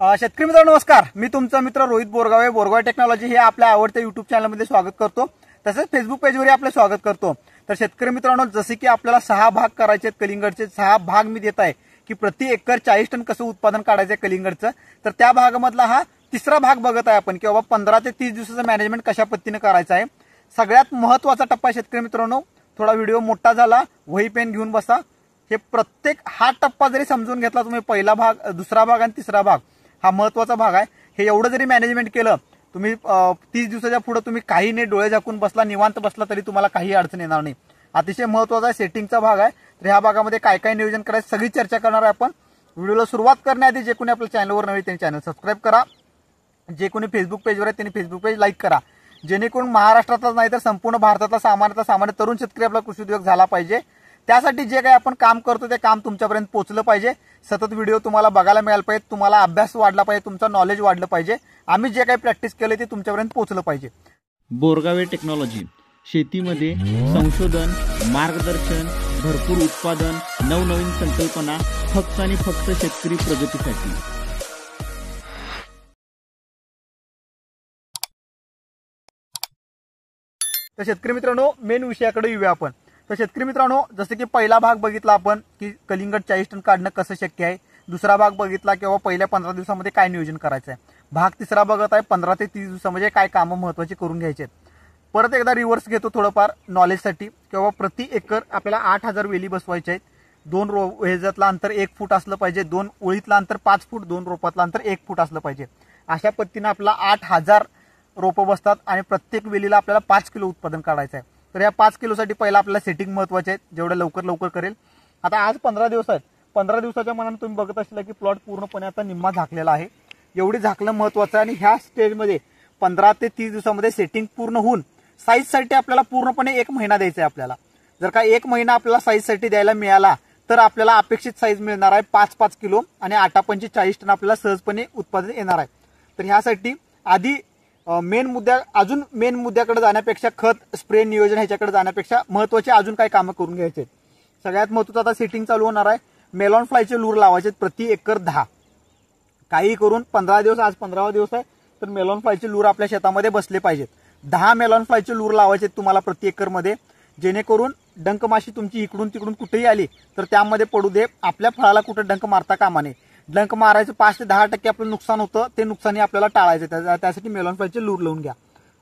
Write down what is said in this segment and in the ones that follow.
शेतकरी मित्रांनो नमस्कार. मी तुमचा मित्र रोहित बोरगावे. बोरगावे टेक्नॉलॉजी हे आपल्या आवडत्या युट्यूब चॅनलमध्ये स्वागत करतो. तसेच फेसबुक पेजवरही आपले स्वागत करतो. तर शेतकरी मित्रांनो, जसे की आपल्याला 6 भाग करायचे आहेत कलिंगडचे, 6 भाग मी देत आहे की प्रति एकर 40 टन कसं उत्पादन काढायचं आहे कलिंगडचं. तर त्या भागामधला हा तिसरा भाग बघत आहे आपण की बाबा 15 ते 30 दिवसाचं मॅनेजमेंट कशा पद्धतीने करायचं आहे. सगळ्यात महत्त्वाचा टप्पा शेतकरी मित्रांनो, थोडा व्हिडिओ मोठा झाला, वही पेन घेऊन बसा. हे प्रत्येक हा टप्पा जरी समजून घेतला तुम्ही, पहिला भाग, दुसरा भाग आणि तिसरा भाग, हा महत्त्वाचा भाग आहे. हे एवढं जरी मॅनेजमेंट केलं तुम्ही, 30 दिवसाच्या पुढे तुम्ही काही नाही, डोळे झाकून बसला, निवांत बसला तरी तुम्हाला काही अडचण येणार नाही. अतिशय महत्त्वाचा सेटिंगचा भाग आहे. तर ह्या भागामध्ये काय काय नियोजन करायचं सगळी चर्चा करणार आहे आपण. व्हिडिओला सुरुवात करण्याआधी जे कोणी आपल्या चॅनलवर नवीन त्यांनी चॅनल सबस्क्राईब करा. जे कोणी फेसबुक पेजवर आहे त्यांनी फेसबुक पेज लाईक करा, जेणेकरून महाराष्ट्रातलाच नाही तर संपूर्ण भारतातला सामान्य तरुण शेतकरी आपला कृषी उद्योग झाला पाहिजे. त्यासाठी जे काही आपण काम करतो ते काम तुमच्यापर्यंत पोहोचलं पाहिजे. सतत व्हिडिओ तुम्हाला बघायला मिळाला पाहिजे, तुम्हाला अभ्यास वाढला पाहिजे, तुमचं नॉलेज वाढलं पाहिजे. आम्ही जे काही प्रॅक्टिस केलं ते तुमच्यापर्यंत पोहोचलं पाहिजे. बोरगावे टेक्नॉलॉजी शेतीमध्ये संशोधन, मार्गदर्शन, भरपूर उत्पादन, नवनवीन संकल्पना, फक्त आणि फक्त शेतकरी प्रगतीसाठी. तर शेतकरी मित्रांनो, मेन विषयाकडे येऊया आपण. तर शेतकरी मित्रांनो, जसं की पहिला भाग बघितला आपण की कलिंगड 40 टन काढणं कसं शक्य आहे. दुसरा भाग बघितला किंवा पहिल्या 15 दिवसामध्ये काय नियोजन करायचं आहे. भाग तिसरा बघत आहे 15 ते 30 दिवसामध्ये काय कामं महत्त्वाची करून घ्यायचे आहेत. परत एकदा रिव्हर्स घेतो थोडंफार नॉलेजसाठी. किंवा प्रति एकर आपल्याला 8000 वेली बसवायचे आहेत. 2 ह्याच्यातलं अंतर 1 फूट असलं पाहिजे, 2 ओळीतलं अंतर 5 फूट, 2 रोपातलं अंतर 1 फूट असलं पाहिजे. अशा पद्धतीने आपला 8000 रोपं बसतात आणि प्रत्येक वेलीला आपल्याला 5 किलो उत्पादन काढायचं आहे. तर या 5 किलोसाठी पहिला आपल्याला सेटिंग महत्त्वाचे आहेत, जेवढं लवकर करेल. आता आज 15 दिवस आहेत. 15 दिवसाच्या मनाने तुम्ही बघत असला की प्लॉट पूर्णपणे आता निम्मा झाकलेला आहे. एवढी झाकणं महत्त्वाचं आहे. आणि ह्या स्टेजमध्ये 15 ते 30 दिवसामध्ये सेटिंग पूर्ण होऊन साईजसाठी आपल्याला पूर्णपणे 1 महिना द्यायचा आहे. आपल्याला जर का 1 महिना आपल्याला साईजसाठी द्यायला मिळाला तर आपल्याला अपेक्षित साईज मिळणार आहे 5-5 किलो आणि 8-5 40 टन आपल्याला सहजपणे उत्पादन येणार आहे. तर ह्यासाठी आधी मेन मुद्द्याकडे जाण्यापेक्षा, खत स्प्रे नियोजन ह्याच्याकडे जाण्यापेक्षा महत्त्वाचे अजून काही कामं करून घ्यायचे. सगळ्यात महत्त्वाचं आता सेटिंग चालू होणार आहे. मेलॉन फ्लायचे लूर लावायचे प्रति एकर 10. काही करून 15 दिवस, आज 15वा दिवस आहे, तर मेलॉन फ्लायचे लूर आपल्या शेतामध्ये बसले पाहिजेत. 10 मेलॉन फ्लायचे लूर लावायचे तुम्हाला प्रति एकर मध्ये, जेणेकरून डंक माशी तुमची इकडून तिकडून कुठेही आली तर त्यामध्ये पडू दे. आपल्या फळाला कुठे डंक मारता कामा नये. डंक मारायचं 5 ते 10% आपलं नुकसान होतं, ते नुकसानी आपल्याला टाळायचं. त्यासाठी मेलॉन फ्लायचे लूर लावून घ्या.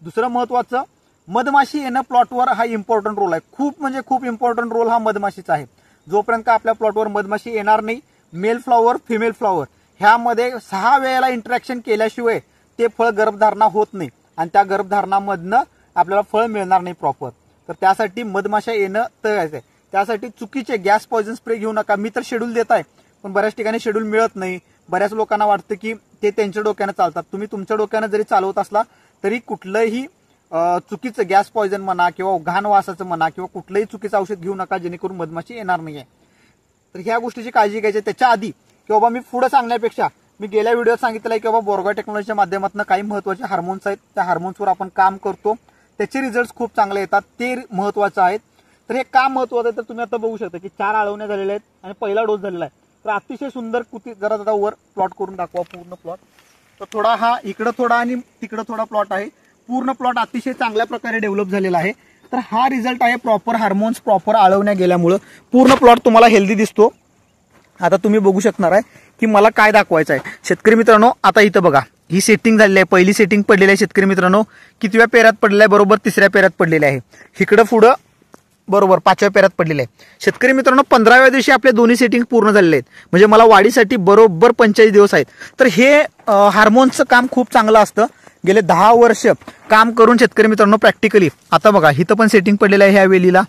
दुसरं महत्त्वाचं, मधमाशी येणं प्लॉटवर हा इम्पॉर्टंट रोल आहे. खूप म्हणजे खूप इम्पॉर्टंट रोल हा मधमाशीचा आहे. जोपर्यंत आपल्या प्लॉटवर मधमाशी येणार नाही, मेल फ्लॉवर, फिमेल फ्लॉवर ह्यामध्ये 6 वेळेला इंटरॅक्शन केल्याशिवाय ते फळ गर्भधारणा होत नाही आणि त्या गर्भधारणामधनं आपल्याला फळ मिळणार नाही प्रॉपर. तर त्यासाठी मधमाशा येणं तयार. त्यासाठी चुकीचे गॅस पॉइझन स्प्रे घेऊ नका. मी तर शेड्यूल देत आहे, पण बऱ्याच ठिकाणी शेड्यूल मिळत नाही. बऱ्याच लोकांना वाटतं की ते त्यांच्या डोक्यानं चालतात. तुम्ही तुमच्या डोक्यानं जरी चालवत असला तरी कुठलंही चुकीचं गॅस पॉइझन म्हणा किंवा घाण वासाचं म्हणा किंवा कुठलंही चुकीचं औषध घेऊ नका, जेणेकरून मधमाशी येणार नाहीये. तर ह्या गोष्टीची काळजी घ्यायची. त्याच्या आधी किंवा बाबा मी पुढे सांगण्यापेक्षा मी गेल्या व्हिडिओत सांगितलं आहे की बाबा बोरगावे टेक्नॉलॉजीच्या माध्यमातून काही महत्त्वाचे हार्मोन्स आहेत, त्या हार्मोन्सवर आपण काम करतो. त्याचे रिझल्ट खूप चांगले येतात, ते महत्त्वाचं आहेत. तर हे का महत्त्वाचं आहे तर तुम्ही आता बघू शकता की 4 आळवण्या झालेल्या आहेत आणि पहिला डोस झालेला आहे. तर अतिशय सुंदर कुती जरा वर प्लॉट करून दाखवा पूर्ण प्लॉट. तर थोडा हा इकडं थोडा आणि तिकडं थोडा प्लॉट आहे. पूर्ण प्लॉट अतिशय चांगल्या प्रकारे डेव्हलप झालेला आहे. तर हा रिझल्ट आहे प्रॉपर हार्मोन्स, प्रॉपर आळवण्या गेल्यामुळं पूर्ण प्लॉट तुम्हाला हेल्दी दिसतो. आता तुम्ही बघू शकणार आहे की मला काय दाखवायचं आहे. शेतकरी मित्रांनो, आता इथं बघा, ही सेटिंग झालेली आहे. पहिली सेटिंग पडलेली आहे शेतकरी मित्रांनो. कितव्या पेऱ्यात पडलेलं आहे? बरोबर 3ऱ्या पेऱ्यात पडलेले आहे. इकडं पुढं बरोबर 5व्या पेऱ्यात पडलेले आहे. शेतकरी मित्रांनो, 15व्या दिवशी आपले दोन्ही सेटिंग पूर्ण झालेले आहेत. म्हणजे मला वाढीसाठी बरोबर 45 दिवस आहेत. तर हे हार्मोन्सचं काम खूप चांगलं असतं. गेले 10 वर्ष काम करून शेतकरी मित्रांनो प्रॅक्टिकली आता बघा, इथं पण सेटिंग पडलेलं आहे ह्या वेलीला.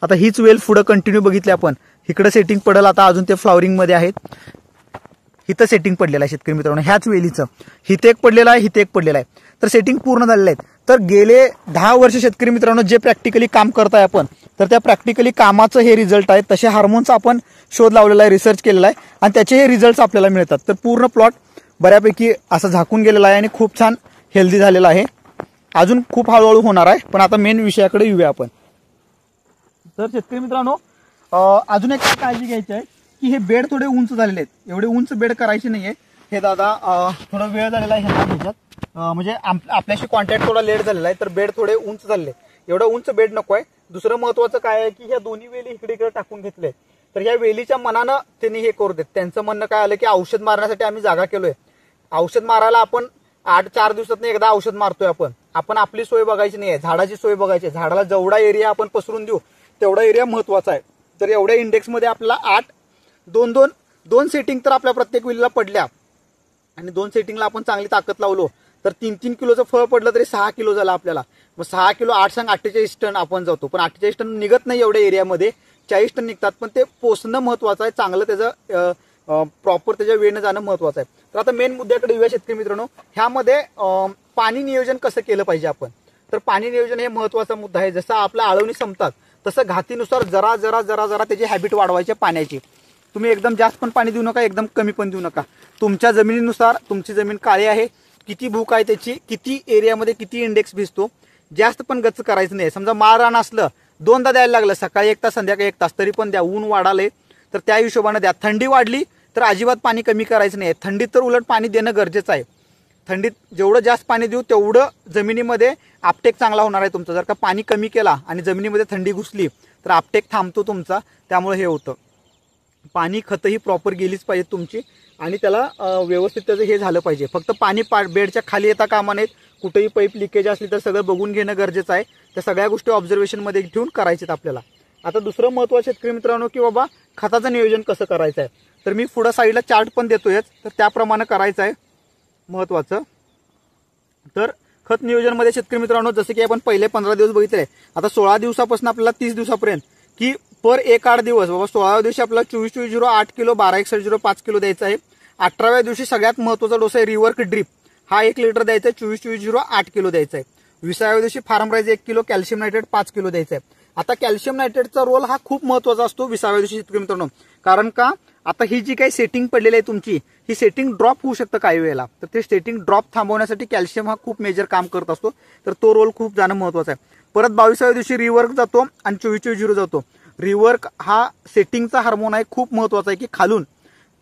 आता हीच वेल पुढं कंटिन्यू बघितली आपण, इकडं सेटिंग पडेल. आता अजून ते फ्लॉवरिंग मध्ये आहेत. इथं सेटिंग पडलेलं आहे शेतकरी मित्रांनो ह्याच वेलीचं. इथे एक पडलेलं आहे, इथे एक पडलेलं आहे. तर सेटिंग पूर्ण झालेलं आहे. तर गेले 10 वर्ष शेतकरी मित्रांनो जे प्रॅक्टिकली काम करताय आपण, तर त्या प्रॅक्टिकली कामाचं हे रिझल्ट आहेत. तसे हार्मोन्स आपण शोध लावलेला आहे, रिसर्च केलेला आहे आणि त्याचे हे रिझल्ट आपल्याला मिळतात. तर पूर्ण प्लॉट बऱ्यापैकी असं झाकून गेलेला आहे आणि खूप छान हेल्दी झालेला आहे. अजून खूप हळूहळू होणार आहे, पण आता मेन विषयाकडे येऊया आपण. तर शेतकरी मित्रांनो, अजून एक काळजी घ्यायची आहे की हे बेड थोडे उंच झालेले आहेत. एवढे उंच बेड करायचे नाहीये. हे दादा थोडा वेळ झालेला आहे ह्याच्यात म्हणजे आपल्याशी कॉन्टॅक्ट थोडा लेट झालेला आहे, तर बेड थोडे उंच झाले. एवढं उंच बेड नको आहे. दुसरं महत्वाचं काय आहे की ह्या दोन्ही वेली इकडे इकडे टाकून घेतले, तर ह्या वेलीच्या मनानं त्यांनी हे करू देत. त्यांचं म्हणणं काय आलं की औषध मारण्यासाठी आम्ही जागा केलोय. औषध मारायला आपण 4 दिवसात एकदा औषध मारतोय. आपण आपली सोय बघायची नाही आहे, झाडाची सोय बघायची. झाडाला जेवढा एरिया आपण पसरून देऊ तेवढा एरिया महत्वाचा आहे. तर एवढ्या इंडेक्समध्ये आपल्याला 2 सेटिंग तर आपल्या प्रत्येक वेलीला पडल्या, आणि 2 सेटिंगला आपण चांगली ताकद लावलो तर 3-3 किलोचं फळ पडलं तरी 6 किलो झालं आपल्याला. मग 6 किलो 8 सांग 48 टन आपण जातो. पण 48 टन निघत नाही एवढ्या एरियामध्ये, 40 टन निघतात. पण ते पोचणं महत्वाचं आहे, चांगलं त्याचं प्रॉपर त्याच्या वेळेनं जाणं महत्वाचं आहे. तर आता मेन मुद्द्याकडे येऊया शेतकरी मित्रांनो. ह्यामध्ये पाणी नियोजन कसं केलं पाहिजे आपण. तर पाणी नियोजन हे महत्वाचा मुद्दा आहे. जसं आपल्या आळवणी संपतात तसं घातीनुसार जरा जरा जरा जरा त्याची हॅबिट वाढवायची पाण्याची. तुम्ही एकदम जास्त पण पाणी देऊ नका, एकदम कमी पण देऊ नका. तुमच्या जमिनीनुसार, तुमची जमीन काळी आहे, किती भूक आहे त्याची, किती एरियामध्ये किती इंडेक्स भिजतो, जास्त पण गच्च करायचं नाही. समजा माररान असलं 2दा द्यायला लागलं, सकाळी 1 तास संध्याकाळी 1 तास, तरी पण द्या. ऊन वाढाले तर त्या हिशोबाने द्या. थंडी वाढली तर अजिबात पाणी कमी करायचं नाही. थंडीत तर उलट पाणी देणं गरजेचं आहे. थंडीत जेवढं जास्त पाणी देऊ तेवढं जमिनीमध्ये आपटेक चांगला होणार आहे तुमचा. जर का पाणी कमी केला आणि जमिनीमध्ये थंडी घुसली तर आपटेक थांबतो तुमचा. त्यामुळे हे होतं. पाणी खतही प्रॉपर गेलीच पाहिजे तुमची, आणि त्याला व्यवस्थित त्याचं हे झालं पाहिजे. फक्त पाणी बेडच्या खाली येता कामा नयेत. कुठेही पाईप लिकेज असली तर सगळं बघून घेणं गरजेचं आहे. त्या सगळ्या गोष्टी ऑब्झर्वेशनमध्ये ठेवून करायच्यात आपल्याला. आता दुसरं महत्त्वाचं शेतकरी मित्रांनो की बाबा खताचं नियोजन कसं करायचं आहे. तर मी पुढं साईडला चार्ट पण देतोयच, तर त्याप्रमाणे करायचं आहे महत्त्वाचं. तर खत नियोजनमध्ये शेतकरी मित्रांनो जसं की आपण पहिले 15 दिवस बघितले, आता 16 दिवसापासून आपल्याला 30 दिवसापर्यंत की पर 8 दिवस बाबा 16व्या दिवशी आपल्याला 24-24-0 8 किलो, 12-61-0 5 किलो द्यायचं आहे. 18व्या दिवशी सगळ्यात महत्त्वाचा डोस आहे रिवर्क ड्रीप, हा 1 लिटर द्यायचा आहे. 24-24-0 8 किलो द्यायचा आहे. 20व्या दिवशी फार्म राईज 1 किलो, कॅल्शियम नायट्रेट 5 किलो द्यायचं आहे. आता कॅल्शियम नायट्रेटचा रोल हा खूप महत्त्वाचा असतो 20व्या दिवशी शेतकरी मित्रांनो. कारण का आता ही जी काही सेटिंग पडलेली आहे तुमची, ही सेटिंग ड्रॉप होऊ शकतं काही वेळेला. तर ते सेटिंग ड्रॉप थांबवण्यासाठी कॅल्शियम हा खूप मेजर काम करत असतो. तर तो रोल खूप जाणं महत्त्वाचं आहे. परत 22व्या दिवशी रिवर्क जातो आणि 24-24-0 जातो. रिवर्क हा सेटिंगचा हार्मोन आहे, खूप महत्त्वाचा आहे की खालून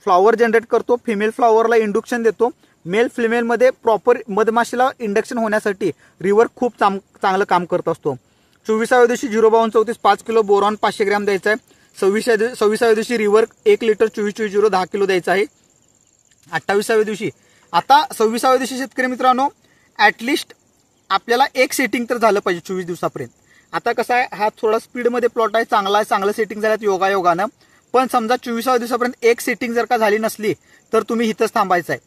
फ्लॉवर जनरेट करतो, फिमेल फ्लॉवरला इंडक्शन देतो. मेल फिमेलमध्ये प्रॉपर मधमाशीला इंडक्शन होण्यासाठी रिवर्क खूप चांगलं काम करत असतो. 24व्या दिवशी 052-34 5 किलो, बोरॉन 500 ग्रॅम द्यायचा आहे. 26व्या दिवशी रिवर्क 1 लिटर 24-24-0 10 किलो द्यायचा आहे. 28व्या दिवशी, आता 26व्या दिवशी शेतकरी मित्रांनो ऍटलिस्ट आपल्याला 1 सेटिंग तर झालं पाहिजे 24 दिवसापर्यंत. आता कसं आहे, हा थोडा स्पीडमध्ये प्लॉट आहे, चांगलं सेटिंग झाल्यात योगायोगानं. पण समजा 24व्या दिवसापर्यंत 1 सेटिंग जर का झाली नसली तर तुम्ही इथंच थांबायचं आहे.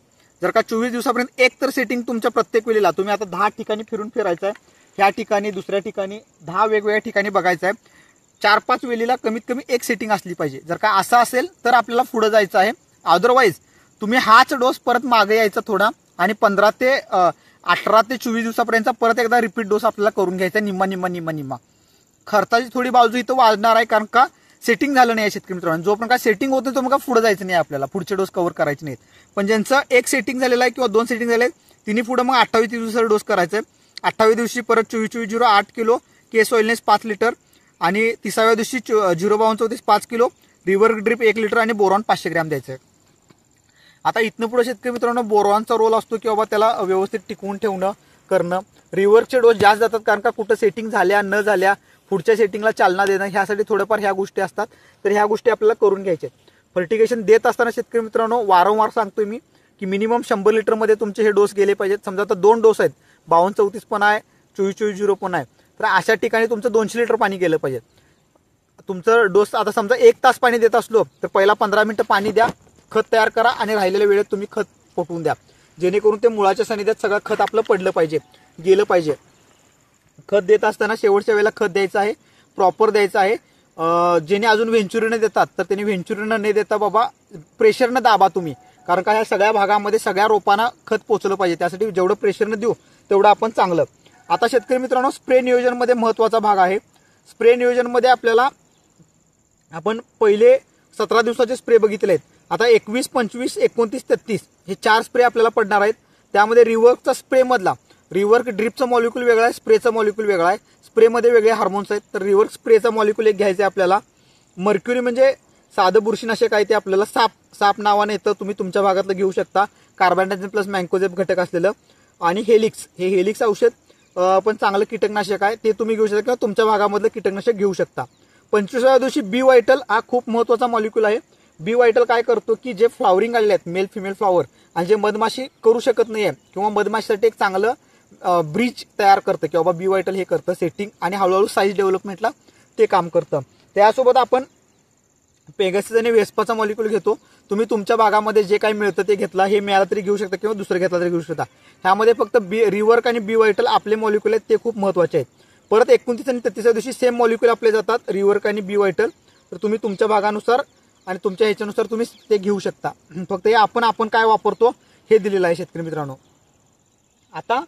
जर का 24 दिवसापर्यंत 1 तर सेटिंग तुमच्या प्रत्येक वेळेला, तुम्ही आता 10 ठिकाणी फिरायचं आहे. ह्या ठिकाणी, दुसऱ्या ठिकाणी, 10 वेगवेगळ्या ठिकाणी बघायचं आहे. 4-5 वेळेला कमीत कमी 1 सेटिंग असली पाहिजे. जर का असं असेल तर आपल्याला पुढे जायचं आहे. अदरवाईज तुम्ही हाच डोस परत मागे यायचा थोडा, आणि 18 ते 24 दिवसापर्यंतचा परत एकदा रिपीट डोस आपल्याला करून घ्यायचा निम्मा. खर्चाची थोडी बाजू इथं वाढणार आहे, कारण का सेटिंग झालं नाही शेतकरी मित्रांनो. जोपर्यंत काय सेटिंग होतं तो मग पुढे जायचं नाही, आपल्याला पुढचे डोस कव्हर करायचे नाहीत. पण ज्यांचं 1 सेटिंग झालेलं आहे किंवा 2 सेटिंग झाले तिने पुढे मग 28 दिवसाचा डोस करायचा आहे. 28व्या दिवशी परत 24-24-0 8 किलो, केस ऑइलनेस 5 लिटर, आणि 30व्या दिवशी 052-34 5 किलो, रिवर्क ड्रिप 1 लिटर आणि बोरॉन 500 ग्रॅम द्यायचं आहे. आता इथनं पुढे शेतकरी मित्रांनो बोरॉनचा रोल असतो की बाबा त्याला व्यवस्थित टिकवून ठेवणं करणं. रिवर्कचे डोस जास्त जातात, कारण का कुठं सेटिंग झाल्या न झाल्या पुढच्या सेटिंगला चालना देणं, ह्यासाठी थोडंफार ह्या गोष्टी असतात. तर ह्या गोष्टी आपल्याला करून घ्यायच्या. फर्टिगेशन देत असताना शेतकरी मित्रांनो वारंवार सांगतोय मी की मिनिमम 100 लिटरमध्ये तुमचे हे डोस गेले पाहिजेत. समजा आता 2 डोस आहेत, 52-34 पण आहे, 24-24-0 पण आहे, तर अशा ठिकाणी तुमचं 200 लिटर पाणी गेलं पाहिजे. तुमचं डोस आता समजा 1 तास पाणी देत असलो तर पहिला 15 मिनिटं पाणी द्या, खत तयार करा, आणि राहिलेल्या वेळेत तुम्ही खत पोटवून द्या, जेणेकरून ते मुळाच्या सानिध्यात सगळं खत आपलं पडलं पाहिजे, गेलं पाहिजे. खत देत असताना शेवटच्या वेळेला खत द्यायचं आहे, प्रॉपर द्यायचं आहे. ज्याने अजून व्हेंचुरीने देतात तर त्यांनी व्हेंचुरीनं न देता बाबा प्रेशरनं दाबा तुम्ही, कारण का ह्या सगळ्या भागामध्ये सगळ्या रोपांना खत पोचलं पाहिजे. त्यासाठी जेवढं प्रेशरनं देऊ तेवढं आपण चांगलं. आता शेतकरी मित्रांनो स्प्रे नियोजनमध्ये महत्वाचा भाग आहे. स्प्रे नियोजनमध्ये आपल्याला आपण पहिले 17 दिवसाचे स्प्रे बघितले आहेत. आता 21, 25, 29, 33 हे 4 स्प्रे आपल्याला पडणार आहेत. त्यामध्ये रिवर्कचा स्प्रे मधला, रिवर्क ड्रिपचा मॉलिक्यूल वेगळा आहे, स्प्रेचा मॉलिक्यूल वेगळा आहे. स्प्रेमध्ये वेगळे हार्मोन्स आहेत, तर रिवर्क स्प्रेचा मॉलिक्यूल एक घ्यायचा आहे आपल्याला. मर्क्युरी म्हणजे साधं बुरशीनाशक आहे ते आपल्याला साप नावाने येतं, तुम्ही तुमच्या भागातलं घेऊ शकता. कार्बेंडाझिम प्लस मँकोझेब घटक असलेलं. आणि हेलिक्स औषध पण चांगलं कीटकनाशक आहे, ते तुम्ही घेऊ शकता किंवा तुमच्या भागामधलं कीटकनाशक घेऊ शकता. 25व्या दिवशी बी व्हायटल हा खूप महत्वाचा मॉलिक्यूल आहे. बी व्हायटल काय करतो की जे फ्लॉवरिंग आलेले आहेत मेल फिमेल फ्लॉवर आणि जे मधमाशी करू शकत नाहीये किंवा मधमाशीसाठी एक चांगलं ब्रिज तयार करतं की बाबा बी व्हायटल हे करतं सेटिंग आणि हळूहळू साईज डेव्हलपमेंटला ते काम करतं. त्यासोबत आपण पेगासिस आणि वेस्पाचा मॉलिक्यूल घेतो. तुम्ही तुमच्या भागामध्ये जे काही मिळतं ते घेतला, हे मिळालं तरी घेऊ शकता किंवा दुसरं घेतला तरी घेऊ शकता. ह्यामध्ये फक्त रिवर्क आणि बी व्हायटल आपले मॉलिक्यूल आहेत ते खूप महत्वाचे आहेत. परत 29 आणि 33व्या दिवशी सेम मॉलिक्यूल आपले जातात रिवर्क आणि बी व्हायटल. तर तुम्ही तुमच्या भागानुसार आणि तुमच्या ह्याच्यानुसार तुम्ही ते घेऊ शकता. फक्त हे आपण काय वापरतो हे दिलेलं आहे शेतकरी मित्रांनो. आता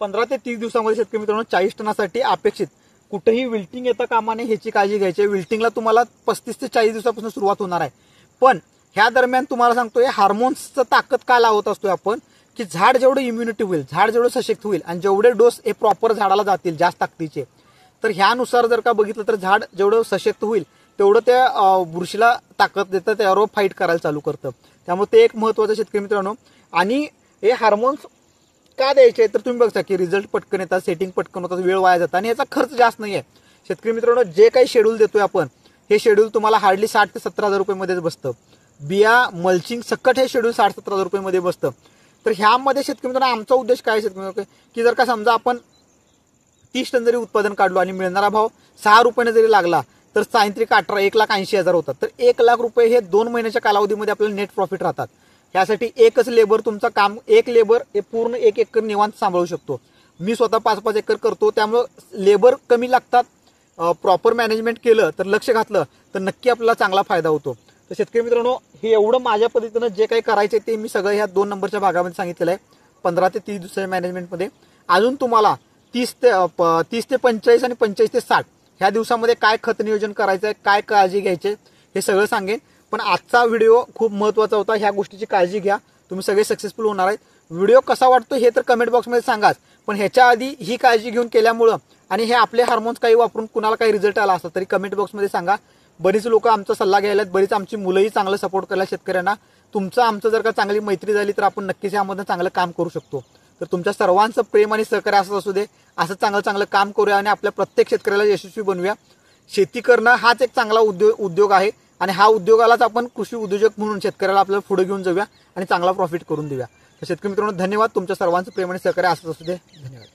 15 ते 30 दिवसामध्ये शेतकरी मित्रांनो 40 टनासाठी अपेक्षित कुठेही विल्टिंग येता कामा नये ह्याची काळजी घ्यायची. विल्टिंगला तुम्हाला 35 ते 40 दिवसापासून सुरुवात होणार आहे. पण ह्या दरम्यान तुम्हाला सांगतोय हार्मोन्सचं ताकद का लावत असतोय आपण की झाड जेवढं इम्युनिटी होईल, झाड जेवढं सशक्त होईल आणि जेवढे डोस हे प्रॉपर झाडाला जातील जास्त ताकदीचे, तर ह्यानुसार जर का बघितलं तर झाड जेवढं सशक्त होईल तेवढं त्या बुरशीला ताकद देतं, त्यावर फाईट करायला चालू करतं. त्यामुळे ते एक महत्वाचं शेतकरी मित्रांनो. आणि हे हार्मोन्स का द्यायचे तर तुम्ही बघता की रिझल्ट पटकन येतात, सेटिंग पटकन होतात, वेळ वाया जातात आणि याचा खर्च जास्त नाहीये. शेतकरी मित्रांनो जे काही शेड्यूल देतोय आपण हे शेड्यूल तुम्हाला हार्डली 60 ते 70 हजार रुपयेमध्येच बसतं. बिया मल्चिंग सकट हे शेड्यूल 60-70 हजार रुपयेमध्ये बसतं. तर ह्यामध्ये शेतकरी मित्रांनो आमचा उद्देश काय शेतकरी की जर का समजा आपण 30 टन जरी उत्पादन काढलो आणि मिळणारा भाव 6 रुपयाने जरी लागला तर 18 1,80,000 होतात. तर 1 लाख रुपये हे 2 महिन्याच्या कालावधीमध्ये आपल्याला नेट प्रॉफिट राहतात. यासाठी एकच लेबर तुमचं काम, एक लेबर हे पूर्ण 1 एकर निवांत सांभाळू शकतो. मी स्वतः 5-5 एकर करतो, त्यामुळे लेबर कमी लागतात. प्रॉपर मॅनेजमेंट केलं तर लक्ष घातलं तर नक्की आपल्याला चांगला फायदा होतो. तर शेतकरी मित्रांनो हे एवढं माझ्या पद्धतीनं जे काही करायचे ते मी सगळं ह्या 2 नंबरच्या भागामध्ये सांगितलेलं आहे. 15 ते 30 दिवसाच्या मॅनेजमेंटमध्ये अजून तुम्हाला 30 ते 45 आणि 45 ते 60 ह्या दिवसामध्ये काय खत नियोजन करायचं आहे, काय काळजी घ्यायची हे सगळं सांगेन. पण आजचा व्हिडिओ खूप महत्वाचा होता. ह्या गोष्टीची काळजी घ्या, तुम्ही सगळे सक्सेसफुल होणार आहेत. व्हिडिओ कसा वाटतो हे तर कमेंट बॉक्समध्ये सांगाच, पण ह्याच्या आधी ही काळजी घेऊन केल्यामुळं आणि हे आपले हार्मोन्स काही वापरून कुणाला काही रिझल्ट आला असता तरी कमेंट बॉक्समध्ये सांगा. बरीच लोक आमचा सल्ला घ्यायला, बरीच आमची मुलंही चांगलं सपोर्ट करायला शेतकऱ्यांना. आमचं जर का चांगली मैत्री झाली तर आपण नक्कीच यामध्ये चांगलं काम करू शकतो. तर तुमच्या सर्वांचं प्रेम आणि सहकार्य असंच असू दे. असं चांगलं काम करूया आणि आपल्या प्रत्येक शेतकऱ्याला यशस्वी बनवूया. शेती करणं हाच एक चांगला उद्योग आहे आणि हा उद्योगालाच आपण कृषी उद्योजक म्हणून शेतकऱ्याला आपल्याला पुढे घेऊन जाऊया आणि चांगला प्रॉफिट करून देऊया. तर शेतकरी मित्रांनो धन्यवाद. तुमच्या सर्वांचं प्रेम आणि सहकार्य असंच असू दे. धन्यवाद.